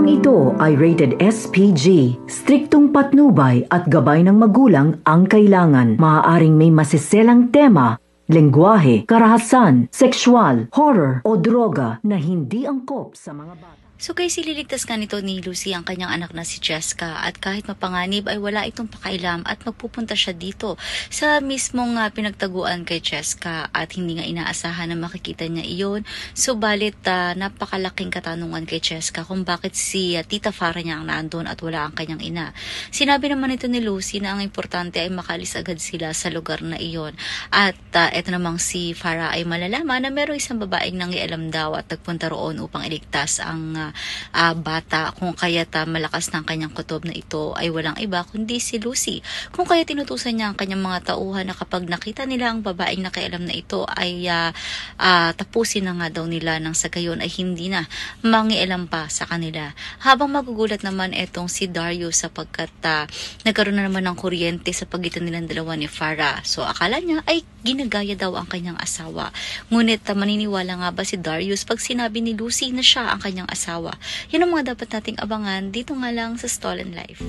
Programang ito ay rated SPG. Striktong patnubay at gabay ng magulang ang kailangan. Maaaring may masiselang tema, lengguwahe, karahasan, sexual, horror o droga na hindi angkop sa mga bata. So guys, ililigtas nga nito ni Lucy ang kanyang anak na si Jessica at kahit mapanganib ay wala itong pakailam at magpupunta siya dito sa mismong pinagtaguan kay Jessica at hindi nga inaasahan na makikita niya iyon. Subalit napakalaking katanungan kay Jessica kung bakit si Tita Farah niya ang naandun at wala ang kanyang ina. Sinabi naman ito ni Lucy na ang importante ay makalis agad sila sa lugar na iyon at ito namang si Farah ay malalaman na merong isang babaeng nangialam daw at nagpunta roon upang iligtas ang bata, kung kaya't malakas ng kanyang kutob na ito ay walang iba kundi si Lucy. Kung kaya tinutusan niya ang kanyang mga tauhan na kapag nakita nila ang babaeng nakialam na ito ay tapusin na nga daw nila nang sa gayon ay hindi na mangialam pa sa kanila. Habang magugulat naman itong si Darius sapagkat nagkaroon na naman ng kuryente sa pagitan nilang dalawa ni Farah. So akala niya ay ginagaya daw ang kanyang asawa. Ngunit maniniwala nga ba si Darius pag sinabi ni Lucy na siya ang kanyang asawa? Yan ang mga dapat nating abangan dito nga lang sa Stolen Life.